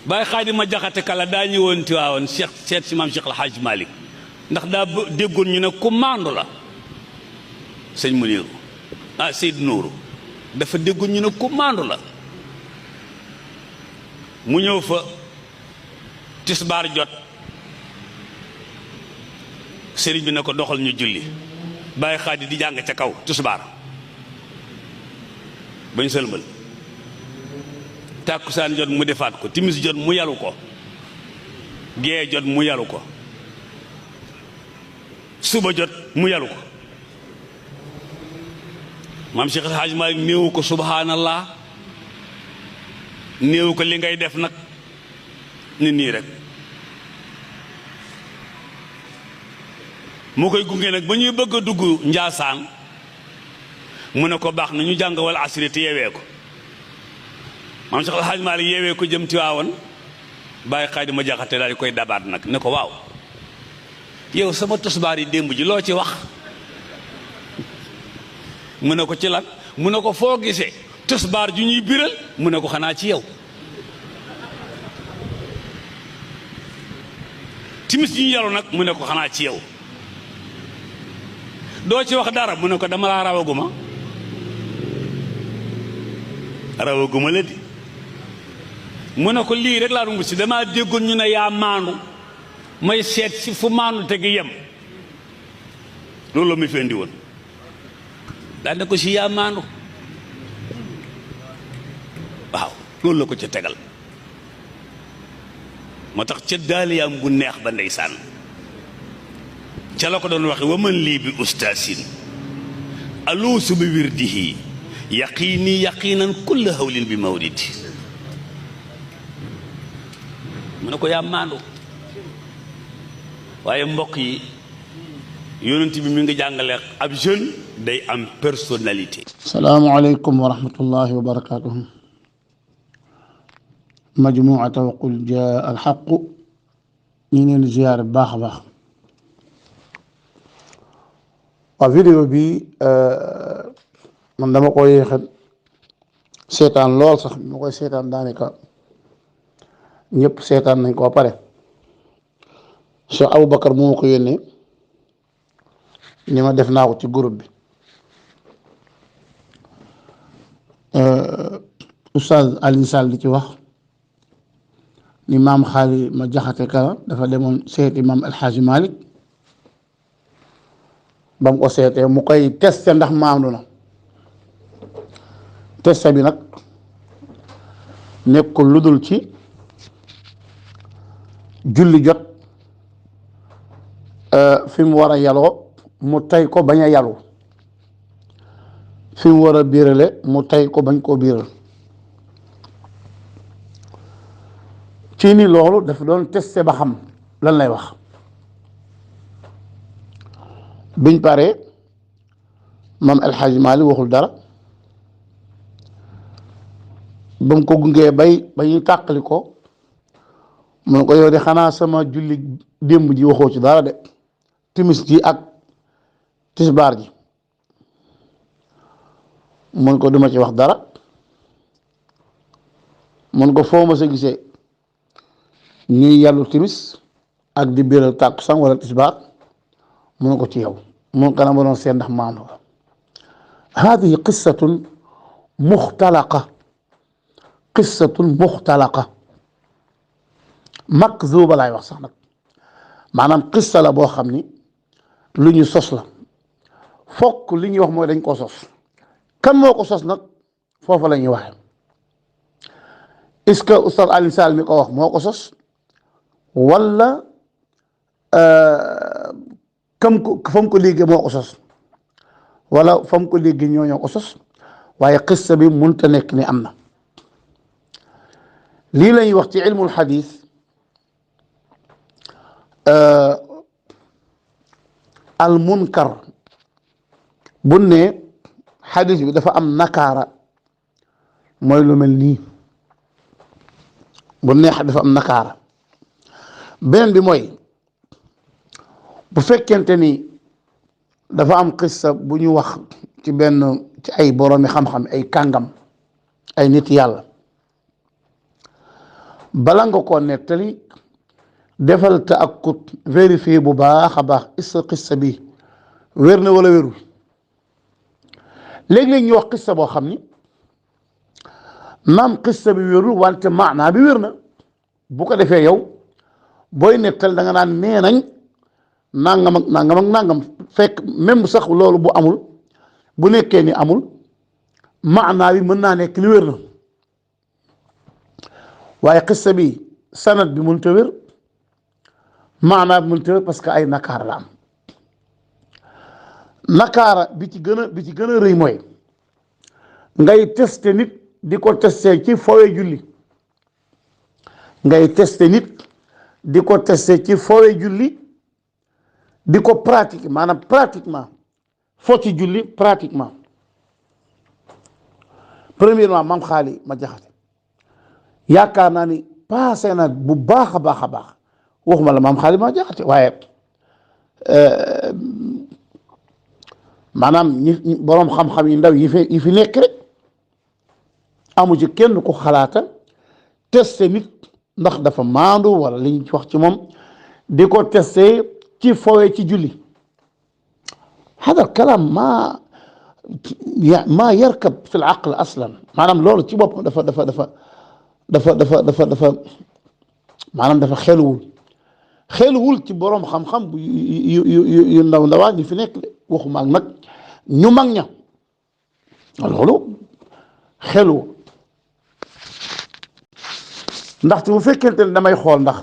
Baye Xaadima Jaxate Kala daa ñëwoon Tiwaawan Cheikh seet si maam Cheikh El Hadj Malick ndax daa déggoon ñu ne ku maandu la sëñ Muniru Seydou Nourou dafa déggoon ñu ne ku maandu la mu ñëw fa tisbaar jot sëriñ bi ne ko doxal ñu julli Baye Xaadi di jàng ca kaw tisbaar bañ sëlmal tàkkusaan jot mu defaat ko timis jot mu yalu ko gee jot mu yalu ko suba jot mu yalu ko maam Cheikh El Hadj Malick néewu ko subhanallah néewu ko li ngay def nag nit nii rek moo koy gunge nag ba ñuy bëgg a dugg Njaasaan mu ne ko baax na ñu jàng wal asri te yeewee ko maam Cheikh El Hadj Malick yeewee ko jëm Tiwaawan Baye Xaadima Jaxate daal di koy dabaat nag ne ko waaw yow sama tosbaar yi démb ji loo ci wax mu ne ko ci lan mu ne ko foo gisee tosbaar ju ñuy biral mu ne ko xanaa ci yow timis ju ñu yaru nag mu ne ko xanaa ci yow doo ci wax dara mu ne ko dama laa rawaguma la di mu ne ko lii rek laa dungu si damaa déggoon ñu ne yaa maandu may seet si fu maandu te gi yem loolu la muy fendi woon daal ne ko si yaa maandu waaw loolu la ko ca tegal moo tax ca daaliyaam bu neex ba ndeysaan ca la ko doon waxe wa man lii bi ustaasin aluusu bi wirdihi yaqiini yaqiinan kulla hawlin bi mawlidi mu ne ko yaa maandu waaye mbokk yi yonent bi mi ngi jàngale ab jeune day am personnalité. salaamualeykum wa rahmatullahi wa barakaatuhu. majmuuca Waqul jaa alxaqu ñu ngi leen di ziyaare bu baax a baax. waa vidéo bi man dama ko yéex seetaan lool sax ma koy seetaan daanaka ñëpp seetaan nañ ko ba pare Cheikh Aboubacar moo ma ko yónnee ni ma def naa ko ci groupe bi Oustaz Alioune Sall di ci wax ni maam Xaadima Jaxate Kala dafa demoon seeti maam El Hadj Malick ba mu ko seetee mu koy testé ndax maandu na testé bi nag nekkul lu dul ci julli jot fi mu war a yaloo mu tey ko bañ a yalu fi mu war a biirale mu tey ko bañ koo biiral ci ni loolu dafa doon testé ba xam lan lay wax biñ paree moom El Hadj Malick waxul dara ba mu ko gungee ba ñu tàqali ko mu ne ko yow de xanaa sama julli démb ji waxoo ci dara de timis ji ak tisbaar ji mun ko duma ci wax dara mun ko foo ma sa gisee ñuy yàllu timis ak di biiral tàkkusaan wala tisbaar mun ko ci yow mun ko na ma doon seen ndax maandu la hadihi qissatun muxtalaqa makzuba laay wax sax nag maanaam qissa la boo xam ni lu ñu sos la fokk li ñuy wax mooy dañ koo sos kan moo ko sos nag foofu la ñuy waxee est-ce que Oustaz Alioune Sall mi ko wax moo ko sos wala fa mu ko liggéey moo ko sos wala fa mu ko liggéey ñoo ko sos waaye qissa bi mënut a nekk ni am na lii la ñuy wax ci ilmul xadis al munkar bu ne xadis bi dafa am nakaara mooy lu mel nii bu ne dafa am nakaara beneen bi mooy bu fekkente ni dafa am qissa bu ñu wax ci benn ci ay boroomi xam-xam ay kàngam ay nit yàlla bala nga ko nettali defal ta'akkud vérifier bu baax a baax est-ce que qissa bi wér na wala wérul léeg-léeg ñu wax qissa boo xam ni naam qissa bi wérul wante maanaa bi wér na bu ko defee yow booy nettal da nga naan nee nañ nangam ak nangam ak nangam fekk même sax loolu bu amul bu nekkee ni amul maanaa bi mën naa nekk li wér na waaye qissa bi sanad bi mënut a wér maanaa bi mënut a wér parce que ay nakaar la am nakaara bi ci gën a rëy mooy ngay testé nit di ko testé ci fowe julli ngay testé nit di ko testé ci fowe julli di ko pratique maanaam pratiquement fo ci julli pratiquement premièrement Maam Xaali ma Jaxate yaakaar naa ni passé na bu baax a baax a baax waxuma la Maam Xaali ma Jaxate waaye maanaam ñi boroom xam-xam yi ndaw yi fi nekk rek amu ci kenn ku xalaata testé nit ndax dafa maandu wala li ñu wax ci moom di ko testé ci fowe ci julli hada kalaam ma yarkab fi l aql aslan maanaam loolu ci boppam dafa maanaam dafa xeluwul ci boroom xam-xam bu yu ndawaan yi fi nekk de waxuma ak nag ñu mag ña loolu xeluwul ndaxte bu fekkente ne damay xool ndax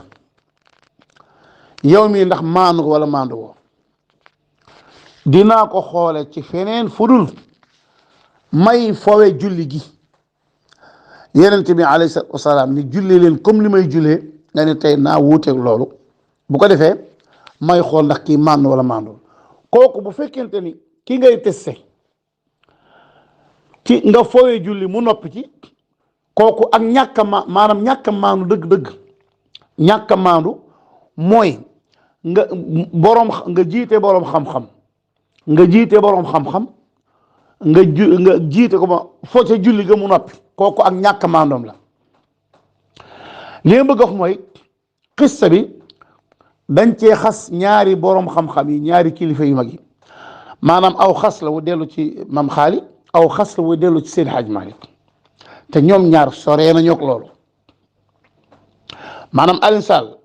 yow mii ndax maandu wala maandu woo dinaa ko xoole ci feneen fudul may fowe julli gi Yonent bi alayhi salaatu wasalaam ni julli leen comme li may jullee nga ne tey naa wuuteeg loolu bu ko defee may xool ndax kii maandu wala maandu kooku bu fekkente ni ki ngay testé ci nga fowe julli mu noppi ci kooku ak maanaam ñàkk a maandu dëgg-dëgg ñàkk a maandu mooy nga jiite boroom xam-xam nga jiite ko ma foo ca julli ga mu noppi kooku ak ñàkk a maandoom la li nga bëgg a wax mooy xissa bi dañ cee xas ñaari boroom xam-xam yi ñaari kilifa yu mag yi maanaam aw xas la wu dellu ci Maam Xaali aw xas la wu dellu ci Seydi Hadj Malick te ñoom ñaar soree nañu ak loolu maanaam Alioune Sall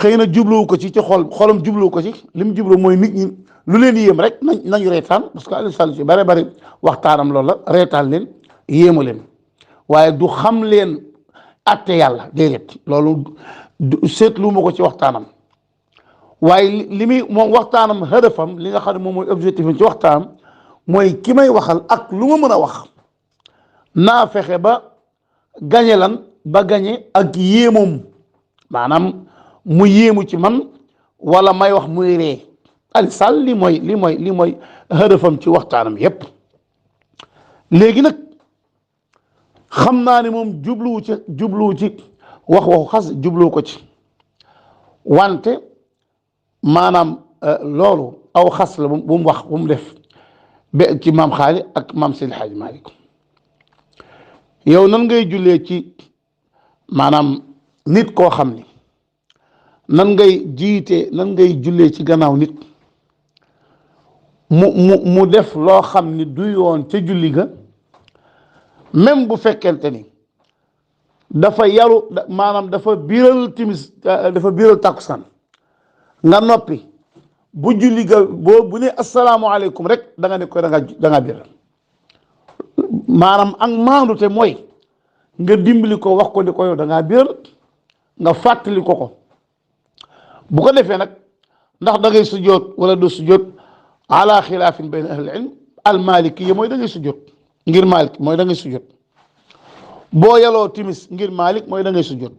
xëy na jubluwu ko ci xolam jubluwu ko ci li mu jublu mooy nit ñi lu leen yéem rek nañu reetaan parce que Alioune Sall ci bare bari waxtaanam loolu la reetaan leen yéemu leen waaye du xam leen atte yàlla déedéet loolu seetlu ma ko ci waxtaanam waaye li muy moom waxtaanam hëdëfam li nga xam ne moom mooy objectif ci waxtaanam mooy ki may waxal ak lu ma mën a wax naa fexe ba gañe gañe ak yéemoom maanaam mu yéemu ci man wala may wax muy ree Alioune Sall li mooy hëdëfam ci waxtaanam yépp léegi nag xam naa ne moom jubluwu ci waxu xas jubluwu ko ci wante maanaam loolu aw xas la bu mu wax bu mu def ba ci Maam Xaali ak Maam Seydi Hadji Malick yow nan ngay jullee ci maanaam nit koo xam ni nan ngay jullee ci gannaaw nit mu def loo xam ni du yoon ca julli ga même bu fekkente ni dafa yaru maanaam dafa biiral timis dafa biiral takkusaan nga noppi bu julli ga bu ne asalaamaaleykum rek da nga ne ko da nga biiral maanaam ak maandu te mooy nga dimbali ko wax ko ni ko yow da ngaa biiral nga fàttali ko bu ko defee nag ndax da ngay sujjoot wala du sujjoot ala xilaafin bayna ahli ilm al maliki yi mooy da ngay sujjoot ngir malik mooy da ngay sujjoot boo yaloo timis ngir malik mooy da ngay sujjoot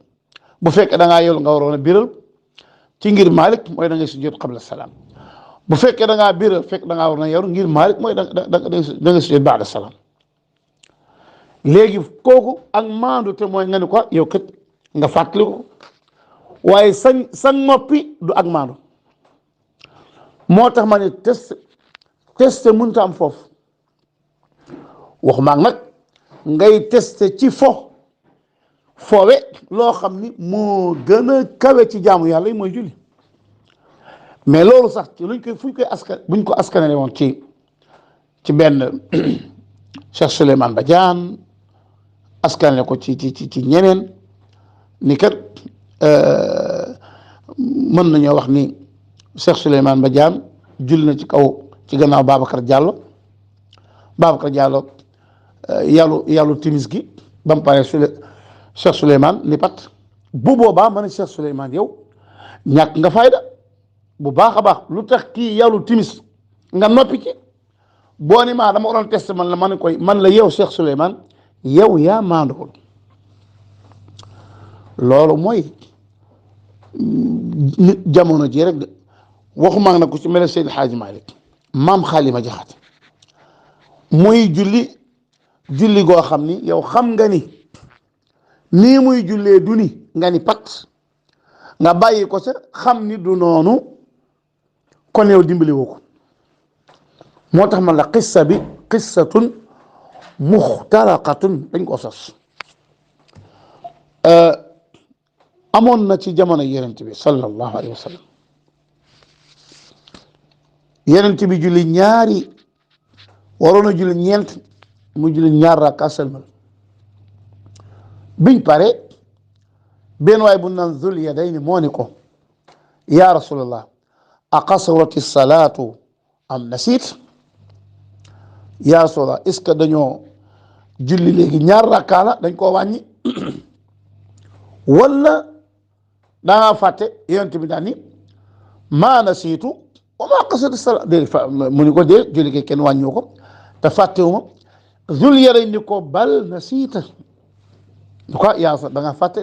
bu fekkee da ngaa yelu nga waroon a biral ci ngir malik mooy da ngay sujjoot qabla salaam bu fekkee da ngaa biral fekk da ngaa waroon a yaru ngir malik mooy da ngay sujjoot ba'da salaam léegi kooku ak maandu te mooy nga ni ko yow kat nga fàttali ko waaye sa noppi du ak maandu moo tax ma ne test mënut a am foofu waxuma nag ngay testé ci fo foowe loo xam ni moo gën a kawe ci jaamu yàlla yi mooy julli. mais loolu sax ci buñ ko askanale woon ci benn Cheikh Souleymane Badiane askanale ko ci ñeneen ni kat mën nañoo wax ni Cheikh Souleymane Badiane julli na ci gannaaw Babacar Diallo yàllu timis gi ba mu paree Cheikh Souleymane ni pat bu boobaa ma ne Cheikh Souleymane yow ñàkk nga fayda bu baax a baax lu tax kii yàllu timis nga noppi ci boo ni maa dama ko doon test man la yow Cheikh Souleymane yow yaa maanduwul. loolu mooy nit jamono ji rek waxuma nag ku ci mel Seydi Hadji Malick maam Xaalima Jaxate muy julli goo xam ni yow xam nga ni nii muy jullee du ni nga ni pat nga bàyyi ko sa xam ni du noonu kon yow dimbali woo ko moo tax man la qissa bi qissatun muxtaraqatun dañ ko sos amoon na ci jamono yonent bi sallallahu alayhi wa sallam yonent bi julli ñaari waroon a julli ñeent mu julli ñaar rakka sëlmal biñ pare benn waay bu naan Zul Yadayni moo ni ko yaa rasulallah aqasrati salaatu am nasiit yaa rasulallah est-ce que dañoo julli léegi ñaar rakka la dañ koo wàññi wala dangaa fàtte yonent bi daan ni maa nasiitu wa maa qasarati salaat mu ni ko dee julli ke kenn wàññiwu ko te fàttewuma Zul Yadayni ni ko bal nasiita ni ko yaa da ngaa fàtte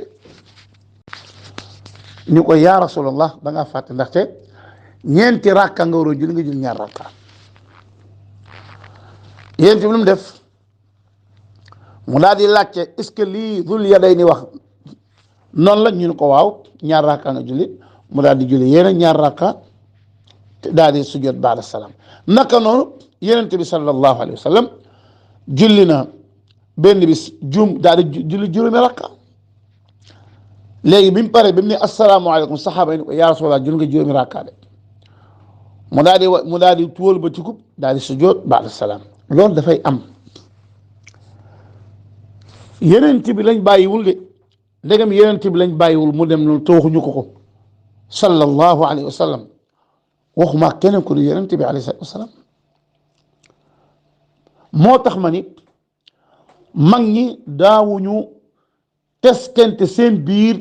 ni ko yaa rasulallah da ngaa fàtte ndaxte ñeenti rakka nga war a julli nga julli ñaar rakka yonent bi lu mu def mu daal di laajte est-ce que lii Zul Yadayni wax noonu la ñu ne ko waaw ñaar rakka nga julli mu daal di julli yeneen ñaar rakka daal di sujjoot baada salaam naka noonu yonent bi sallallahu alayhi wa sallam julli na benn bis daal di julli juróomi rakka léegi bi mu paree bi mu ne asalaamaaleykum saxaaba yi ni ko yaa rasulallah julli nga juróomi rakka de mu daal di tuwal ba ci kub daal di sujjoot baada salaam loolu dafay am yonent bi lañ bàyyiwul de ndegam yonent bi lañ bàyyiwul mu dem noonu te waxuñu ko sallallahu alayhi wa sallam waxuma keneen ku du yonent bi alayhi salaatu wa salaam moo tax ma ni mag ñi daawuñu teskente seen biir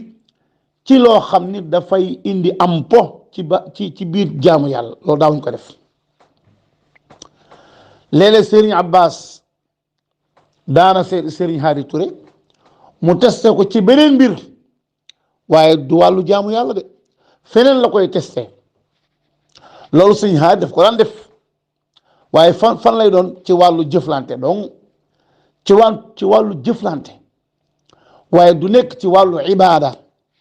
ci loo xam ni dafay indi am po ci biir jaamu yàlla loolu daawuñu ko def léeg-léeg Serigne Abbas daana Serigne Hadi Touré mu testé ko ci beneen mbir waaye du wàllu jaamu yàlla de feneen la koy testé loolu Serigne Hadi daf ko daan def waaye fan lay doon ci wàllu jëflante donc ci wàllu jëflante waaye du nekk ci wàllu ibaada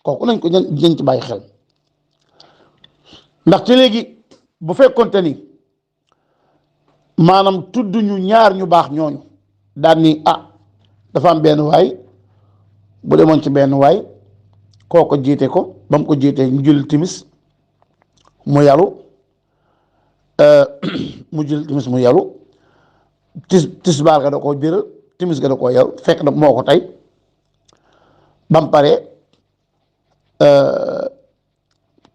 kooku nañ ko jën ci bàyyi xel ndaxte léegi bu fekkonte ni maanaam tudd ñu ñaar ñu baax ñooñu daan ni dafa am benn waay bu demoon ci benn waay kooko jiite ko ba mu ko jiitee ñu julli timis mu yalu mu yalu tisbaar ga da koo jëral timis ga da koo yalu fekk na moo ko tey ba mu paree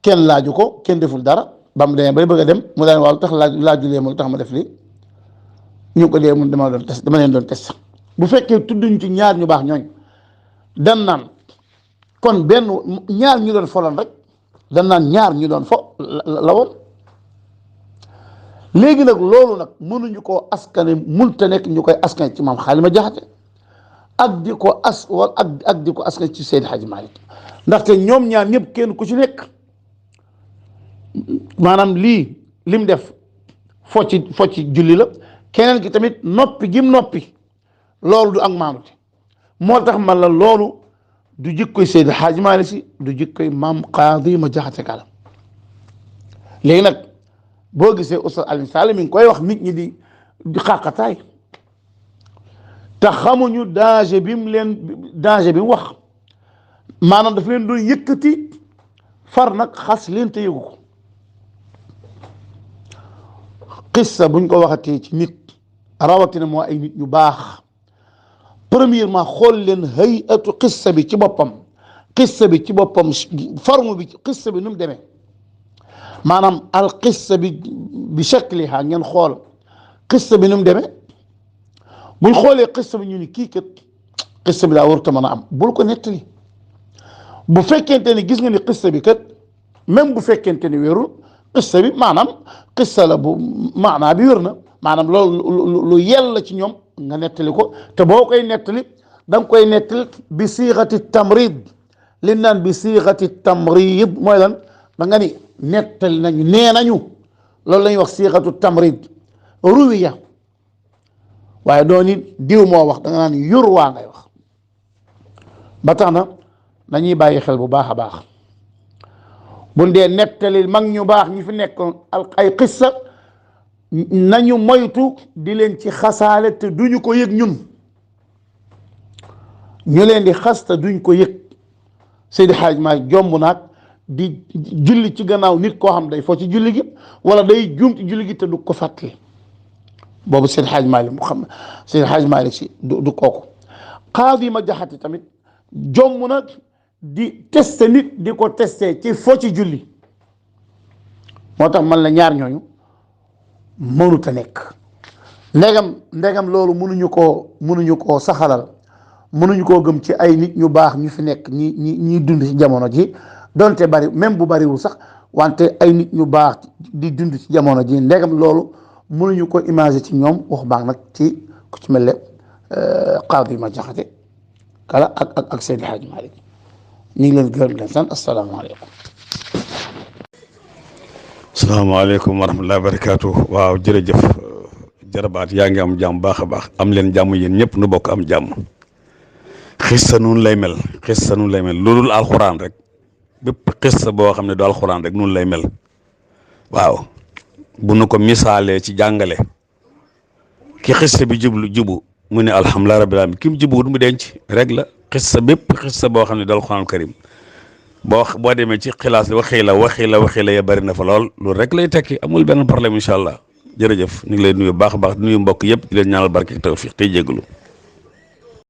kenn laaju ko kenn deful dara ba mu demee bay bëgg a dem mu daan waaw tax laajulee ma lu tax ma def lii ñu ko dee mun dama leen doon test bu fekkee tudduñ ci ñaar ñu baax ñooñ dan naan kon benn ñaar ñu doon foloon rek dan naan ñaar ñu doon fo la woon léegi nag loolu nag mënuñu koo askane munta nekk ñu koy askane ci maam Xaalima Jaxate ak di ko ak di ko askane ci Seydi Hadji Malick ndaxte ñoom ñaar ñëpp kenn ku ci nekk maanaam lim def fo ci julli la keneen ki tamit noppi gim noppi loolu du ak maanute moo tax man la loolu du jikkoy Seydi Hadji Malick Si du jikkoy maam Xaalima Jaxate Kala léegi nag boo gisee Oustaz Alioune Sall mi ngi koy wax nit ñi di xàqataay te xamuñu danger bi mu wax maanaam daf leen doon yëkkati far nag xas leen te yëgu ko. xissa buñ ko waxatee ci nit rawatina moo ay nit ñu baax premièrement xool leen hayatu xissa bi ci boppam forme bi xissa bi nu mu demee maanaam al xissa bi shakliha ngeen xool xissa bi nu mu demee buñ xoolee xissa bi ñu ni kii kat xissa bi daa warut a mën a am bul ko nettali bu fekkente ni gis nga ni xissa bi kat même bu fekkente ni wérul xissa bi maanaam xissa la bu maanaa bi wér na maanaam loolu lu yell ci ñoom nga nettali ko te boo koy nettali da nga koy nettali bi siixati tamrid li naan bi siixati tamrid mooy lan da nga ni nettali nañu nee nañu loolu la ñuy wax siixatu tamrid ruwiya waaye doo ni diw moo wax da nga naan yur waa ngay wax ba tax na nañuy bàyyi xel bu baax a baax bu dee nettali mag ñu baax ñi fi nekkoon ay xissa nañu moytu di leen ci xasaale te duñu ko yëg ñun ñu leen di xas te duñ ko yëg Seydi Hadj Malick jomb naag di julli ci gannaaw nit koo xam day foo ci julli gi wala day juum ci julli gi te du ko fàttali boobu Seydi Hadj Malick mu xam Seydi Hadj Malick si du kooku Xaadi ma jaxati tamit jomb nag di teste nit di ko teste ci foo ci julli moo tax man la ñaar ñooñu mënut a nekk ndegam loolu mënuñu koo saxalal mënuñu koo gëm ci ay nit ñu baax ñu fi nekk ñi dund ci jamono ji donte bari même bu bariwul sax wante ay nit ñu baax di dund ci jamono ji ndegam loolu mënuñu ko imaginer ci ñoom wax baax nag ci ku ci mel ne Xaadi ma jaxate kala ak Seydi Hadji Malick ñu ngi leen gërëm leen sant asalaamaaleykum. salaamaaleykum wa rahmatulah barakaatu. waaw jërëjëf jarabaat yaa ngi am jàmm baax a baax am leen jàmm yéen ñëpp nu bokk am jàmm. xissa nun lay mel loolul alxuraan rek bépp xissa boo xam ne du alxuraan rek nun lay mel waaw bu nu ko misaalee ci jàngale ki xissa bi jubu mu ne alhamdulilah rabbil alamin ki mu jubuwut mu denc rek la xissa bépp xissa boo xam ne du alxuraan karim boo demee ci xilaas waxii la ya bari na fa lool loolu rek lay tekki amul benn problème incha allah jërëjëf ñu ngi lay nuyu baax a baax di nuyu mbokk yëpp di leen ñaanal barke tawfiq tey jégalu